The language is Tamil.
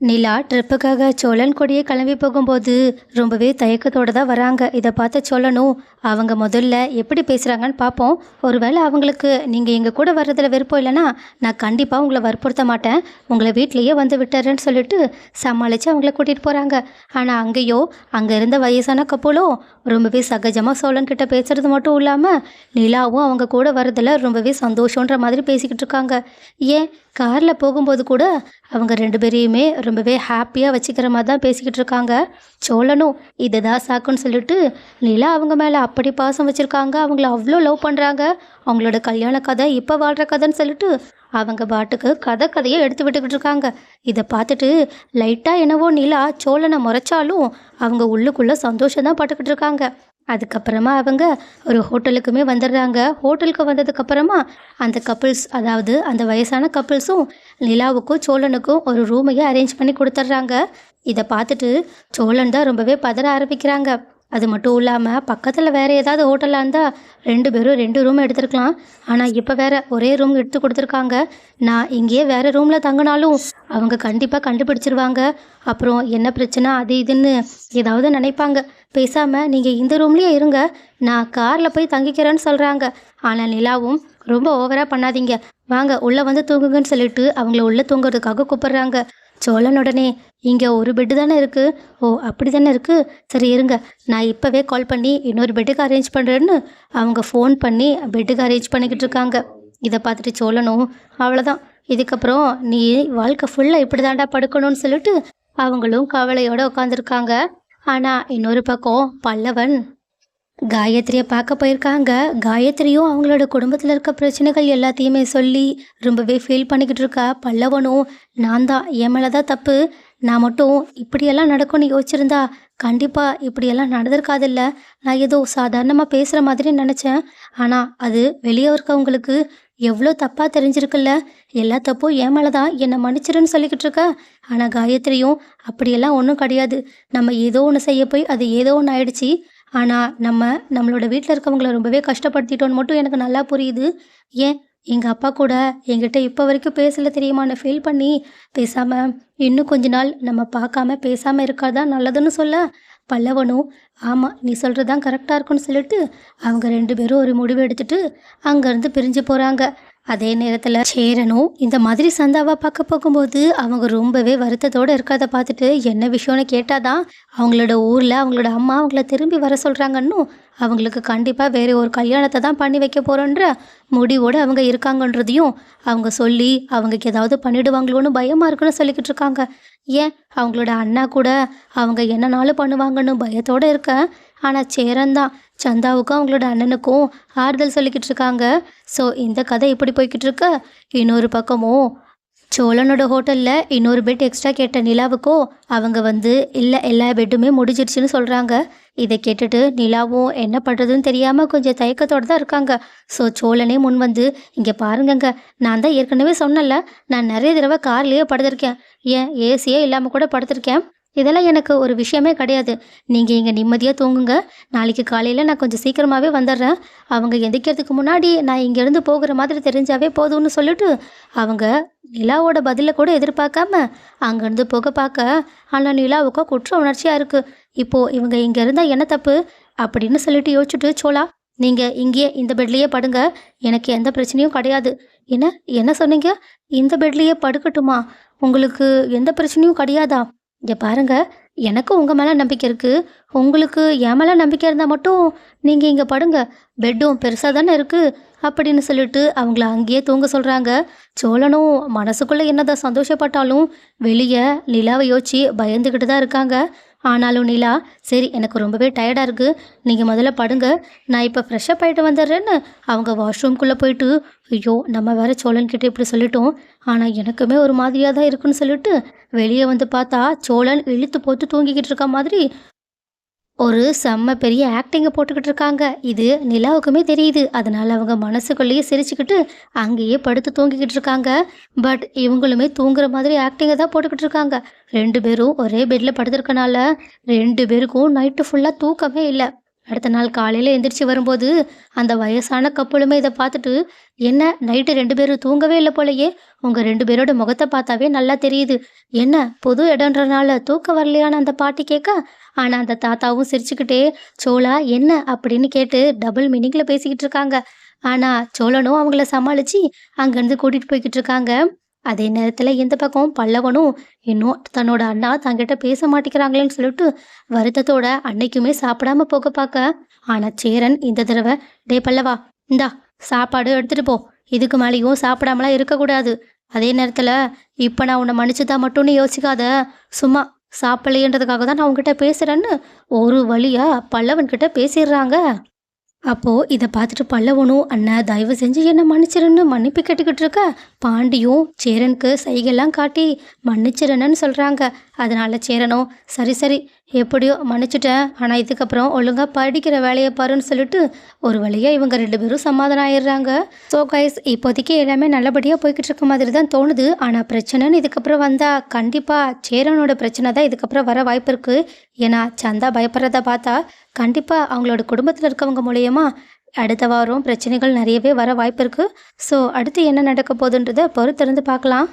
நிலா ட்ரிப்புக்காக சோழன் கொடியே கிளம்பி போகும்போது ரொம்பவே தயக்கத்தோட தான் வராங்க. இதை பார்த்த சோழனும் அவங்க முதல்ல எப்படி பேசுகிறாங்கன்னு பார்ப்போம். ஒருவேளை அவங்களுக்கு நீங்கள் எங்கள் கூட வர்றதில் விருப்பம் இல்லைன்னா நான் கண்டிப்பாக உங்களை வற்புறுத்த மாட்டேன், உங்களை வீட்லேயே வந்து விட்டுறேன்னு சொல்லிட்டு சமாளித்து அவங்கள கூட்டிகிட்டு போகிறாங்க. ஆனால் அங்கேயோ அங்கே இருந்த வயசான கப்பலும் ரொம்பவே சகஜமாக சோழன் கிட்ட பேசுறது மட்டும் இல்லாமல் நிலாவும் அவங்க கூட வர்றதில் ரொம்பவே சந்தோஷன்ற மாதிரி பேசிக்கிட்டு இருக்காங்க. ஏன் காரில் போகும்போது கூட அவங்க 2 பேரையுமே ரொம்பவே ஹாப்பியாக வச்சுக்கிற மாதிரி தான் பேசிக்கிட்டு இருக்காங்க. சோழனும் இதுதான் சாக்குன்னு சொல்லிட்டு நிலா அவங்க மேலே அப்படி பாசம் வச்சுருக்காங்க, அவங்கள அவ்வளோ லவ் பண்ணுறாங்க. அவங்களோட கல்யாண கதை இப்போ வாழ்கிற கதைன்னு சொல்லிட்டு அவங்க பாட்டுக்கு கதையை எடுத்து விட்டுக்கிட்டு இருக்காங்க. இதை பார்த்துட்டு லைட்டாக என்னவோ நிலா சோழனை முறைச்சாலும் அவங்க உள்ளுக்குள்ளே சந்தோஷம் தான் பட்டுக்கிட்டு இருக்காங்க. அதுக்கப்புறமா அவங்க ஒரு ஹோட்டலுக்குமே வந்துடுறாங்க. ஹோட்டலுக்கு வந்ததுக்கப்புறமா அந்த கப்புள்ஸ், அதாவது அந்த வயசான கப்புள்ஸும் நிலாவுக்கும் சோழனுக்கும் ஒரு ரூமையே அரேஞ்ச் பண்ணி கொடுத்துட்றாங்க. இதை பார்த்துட்டு சோழன் தான் ரொம்பவே பதற ஆரம்பிக்கிறாங்க. அது மட்டும் இல்லாமல் பக்கத்தில் வேறு ஏதாவது ஹோட்டலாக இருந்தால் 2 பேரும் 2 ரூம் எடுத்துருக்கலாம். ஆனால் இப்போ வேற ஒரே ரூம் எடுத்து கொடுத்துருக்காங்க. நான் இங்கேயே வேறு ரூமில் தங்கினாலும் அவங்க கண்டிப்பாக கண்டுபிடிச்சிருவாங்க. அப்புறம் என்ன பிரச்சனை அது இதுன்னு ஏதாவது நினைப்பாங்க. பேசாமல் நீங்கள் இந்த ரூம்லேயே இருங்க, நான் காரில் போய் தங்கிக்கிறேன்னு சொல்கிறாங்க. ஆனால் நிலாவும் ரொம்ப ஓவராக பண்ணாதீங்க, வாங்க உள்ளே வந்து தூங்குங்கன்னு சொல்லிட்டு அவங்கள உள்ளே தூங்குறதுக்காக கூப்பிட்றாங்க. சோழன் உடனே இங்கே ஒரு பெட்டு தானே இருக்குது, ஓ அப்படி தானே இருக்குது, சரி இருங்க நான் இப்போவே கால் பண்ணி இன்னொரு பெட்டுக்கு அரேஞ்ச் பண்ணுறேன்னு அவங்க ஃபோன் பண்ணி பெட்டுக்கு அரேஞ்ச் பண்ணிக்கிட்டு இருக்காங்க. இதை பார்த்துட்டு சோழனும் அவ்வளோதான், இதுக்கப்புறம் நீ வாழ்க்கை ஃபுல்லாக இப்படி தாண்டா படுக்கணும்னு சொல்லிட்டு அவங்களும் கவலையோடு உட்காந்துருக்காங்க. ஆனால் இன்னொரு பக்கம் பல்லவன் காயத்ரியை பார்க்க போயிருக்காங்க. காயத்ரியும் அவங்களோட குடும்பத்தில் இருக்க பிரச்சனைகள் எல்லாத்தையுமே சொல்லி ரொம்பவே ஃபீல் பண்ணிக்கிட்டு இருக்கா. பல்லவனும் நான் தான், என் மேலே தான் தப்பு, நான் மட்டும் இப்படியெல்லாம் நடக்கும்னு யோசிச்சிருந்தா கண்டிப்பாக இப்படியெல்லாம் நடந்திருக்காதில்ல, நான் ஏதோ சாதாரணமாக பேசுகிற மாதிரி நினச்சேன், ஆனால் அது வெளியே இருக்கவங்களுக்கு எவ்வளோ தப்பாக தெரிஞ்சிருக்குல்ல, எல்லா தப்பும் என் மேலே தான், என்னை மன்னிச்சிருன்னு சொல்லிக்கிட்டு இருக்க. ஆனால் காயத்ரியும் அப்படியெல்லாம் ஒன்றும் கிடையாது, நம்ம ஏதோ ஒன்று செய்ய போய் அது ஏதோ ஒன்று ஆயிடுச்சு, ஆனால் நம்மளோட வீட்டில் இருக்கவங்கள ரொம்பவே கஷ்டப்படுத்திட்டோன்னு மட்டும் எனக்கு நல்லா புரியுது. ஏன் எங்கள் அப்பா கூட என்கிட்ட இப்போ வரைக்கும் பேசலை தெரியுமான்னு ஃபீல் பண்ணி பேசாமல் இன்னும் கொஞ்ச நாள் நம்ம பார்க்காம பேசாமல் இருக்காதான் நல்லதுன்னு சொல்ல, பல்லவனும் ஆமாம் நீ சொல்கிறது தான் கரெக்டாக இருக்குன்னு சொல்லிட்டு அவங்க 2 பேரும் ஒரு முடிவு எடுத்துட்டு அங்கேருந்து பிரிஞ்சு போகிறாங்க. அதே நேரத்தில் சேரனும் இந்த மாதிரி சந்தாவை பார்க்க போகும்போது அவங்க ரொம்பவே வருத்தத்தோடு இருக்கிறத பார்த்துட்டு என்ன விஷயம்னு கேட்டாதான் அவங்களோட ஊரில் அவங்களோட அம்மா அவங்கள திரும்பி வர சொல்கிறாங்கன்னு அவங்களுக்கு கண்டிப்பாக வேறு ஒரு கல்யாணத்தை தான் பண்ணி வைக்க போகிறோன்ற முடிவோடு அவங்க இருக்காங்கன்றதையும் அவங்க சொல்லி அவங்களுக்கு ஏதாவது பண்ணிடுவாங்களோன்னு பயமாக இருக்குன்னு சொல்லிக்கிட்டு இருக்காங்க. ஏன் அவங்களோட அண்ணா கூட அவங்க என்னனாலும் பண்ணுவாங்கன்னு பயத்தோடு இருக்க, ஆனால் சேரன் தான் சந்தாவுக்கும் அவங்களோட அண்ணனுக்கும் ஆறுதல் சொல்லிக்கிட்டு இருக்காங்க. ஸோ இந்த கதை இப்படி போய்கிட்டு இருக்க, இன்னொரு பக்கமும் சோழனோட ஹோட்டலில் இன்னொரு பெட் எக்ஸ்ட்ரா கேட்ட நிலாவுக்கோ அவங்க வந்து இல்லை எல்லா பெட்டுமே முடிஞ்சிடுச்சுன்னு சொல்கிறாங்க. இதை கேட்டுட்டு நிலாவும் என்ன பண்ணுறதுன்னு தெரியாமல் கொஞ்சம் தயக்கத்தோடு தான் இருக்காங்க. ஸோ சோழனே முன் வந்து இங்கே பாருங்கங்க, நான் தான் ஏற்கனவே சொன்னல, நான் நிறைய தடவை கார்லேயே படுத்திருக்கேன், ஏன் ஏசியே இல்லாமல் கூட படுத்திருக்கேன், இதெல்லாம் எனக்கு ஒரு விஷயமே கிடையாது, நீங்கள் இங்கே நிம்மதியாக தூங்குங்க, நாளைக்கு காலையில் நான் கொஞ்சம் சீக்கிரமாகவே வந்துடுறேன், அவங்க எந்திக்கிறதுக்கு முன்னாடி நான் இங்கேருந்து போகிற மாதிரி தெரிஞ்சாவே போதும்னு சொல்லிட்டு அவங்க நிலாவோட பதிலை கூட எதிர்பார்க்காம அங்கேருந்து போக பார்க்க, ஆனால் நிலாவுக்கும் குற்ற உணர்ச்சியாக இருக்குது. இப்போது இவங்க இங்கே இருந்தால் என்ன தப்பு அப்படின்னு சொல்லிட்டு யோசிச்சுட்டு, சோழா நீங்கள் இங்கேயே இந்த பெட்லேயே படுங்க, எனக்கு எந்த பிரச்சனையும் கிடையாது. என்ன என்ன சொன்னீங்க, இந்த பெட்லேயே படுக்கட்டுமா, உங்களுக்கு எந்த பிரச்சனையும் கிடையாதா, இங்கே பாருங்க எனக்கு உங்கள் மேலே நம்பிக்கை இருக்குது, உங்களுக்கு என் மேலே நம்பிக்கை இருந்தால் மட்டும் நீங்கள் இங்கே படுங்க, பெட்டும் பெருசாக தானே இருக்குது அப்படின்னு சொல்லிட்டு அவங்கள அங்கேயே தூங்க சொல்கிறாங்க. சோழனும் மனசுக்குள்ளே என்னதான் சந்தோஷப்பட்டாலும் வெளியே நிலாவை யோசிச்சு பயந்துக்கிட்டு தான் இருக்காங்க. ஆனாலும் நிலா சரி எனக்கு ரொம்பவே டயர்டாக இருக்குது, நீங்கள் முதல்ல படுங்க, நான் இப்போ ஃப்ரெஷ்ஷப் ஆகிட்டு வந்துடுறேன்னு அவங்க வாஷ்ரூம்குள்ளே போயிட்டு, ஐயோ நம்ம வேறு சோழன்கிட்ட இப்படி சொல்லிட்டோம், ஆனால் எனக்குமே ஒரு மாதிரியாக தான் இருக்குன்னு சொல்லிட்டு வெளியே வந்து பார்த்தா சோழன் இழுத்து போட்டு தூங்கிக்கிட்டு இருக்க மாதிரி ஒரு செம்ம பெரிய ஆக்டிங்கை போட்டுக்கிட்டு இருக்காங்க. இது நிலாவுக்குமே தெரியுது. அதனால் அவங்க மனசுக்குள்ளேயே சிரிச்சுக்கிட்டு அங்கேயே படுத்து தூங்கிக்கிட்டு இருக்காங்க. பட் இவங்களுமே தூங்குற மாதிரி ஆக்டிங்கை தான் போட்டுக்கிட்டு இருக்காங்க. 2 பேரும் ஒரே பெட்டில் படுத்துருக்கனால 2 பேருக்கும் நைட்டு ஃபுல்லாக தூக்கமே இல்லை. அடுத்த நாள் காலையில் எந்திரிச்சு வரும்போது அந்த வயசான கப்பலுமே இதை பார்த்துட்டு, என்ன நைட்டு 2 பேரும் தூங்கவே இல்லை போலயே, உங்கள் 2 பேரோட முகத்தை பார்த்தாவே நல்லா தெரியுது, என்ன புது இடம்ன்றனால தூக்கம் வரலையான்னு அந்த பாட்டி கேட்க, ஆனால் அந்த தாத்தாவும் சிரிச்சுக்கிட்டே, சோளா என்ன அப்படின்னு கேட்டு டபுள் மீனிங்கில் பேசிக்கிட்டு இருக்காங்க. ஆனால் சோழனும் அவங்கள சமாளித்து அங்கேருந்து கூட்டிகிட்டு போய்கிட்டு இருக்காங்க. அதே நேரத்தில் இந்த பக்கம் பல்லவனும் இன்னும் தன்னோட அண்ணா தங்கிட்ட பேச மாட்டேங்கிறாங்களேன்னு சொல்லிட்டு வருத்தத்தோட அன்னைக்குமே சாப்பிடாம போக பார்க்க, ஆனால் சேரன் இந்த தடவை, டே பல்லவா, இந்தா சாப்பாடு எடுத்துட்டு போ, இதுக்கு மேலேயும் சாப்பிடாமலாம் இருக்கக்கூடாது. அதே நேரத்தில் இப்போ நான் உன்னை மன்னிச்சுதா மட்டும்னு யோசிக்காத, சும்மா சாப்பிடலையன்றதுக்காக தான் நான் உங்ககிட்ட பேசுகிறேன்னு ஒரு வழியா பல்லவன்கிட்ட பேசிடுறாங்க. அப்போது இதை பார்த்துட்டு பல்லவனும், அண்ணன் தயவு செஞ்சு என்னை மன்னிச்சிருன்னு மன்னிப்பு கேட்டுக்கிட்டு இருக்க, பாண்டியும் சேரனுக்கு சைகெல்லாம் காட்டி மன்னிச்சிருன்னு சொல்கிறாங்க. அதனால சேரனும், சரி சரி எப்படியோ மன்னிச்சிட்டேன், ஆனால் இதுக்கப்புறம் ஒழுங்காக படிக்கிற வேலையை பாருன்னு சொல்லிட்டு ஒரு வழியாக இவங்க 2 பேரும் சமாதானம் ஆயிடுறாங்க. ஸோ கைஸ், இப்போதைக்கு எல்லாமே நல்லபடியாக போய்கிட்டு இருக்க மாதிரி தான் தோணுது. ஆனால் பிரச்சனைன்னு இதுக்கப்புறம் வந்தால் கண்டிப்பாக சேரனோட பிரச்சனை தான் இதுக்கப்புறம் வர வாய்ப்பு இருக்குது. ஏன்னா சந்தா பயப்படுறத பார்த்தா கண்டிப்பாக அவங்களோட குடும்பத்தில் இருக்கவங்க மூலயமா அடுத்த வாரம் பிரச்சனைகள் நிறையவே வர வாய்ப்பு இருக்குது. ஸோ அடுத்து என்ன நடக்க போகுதுன்றதை பொறுத்திருந்து பார்க்கலாம்.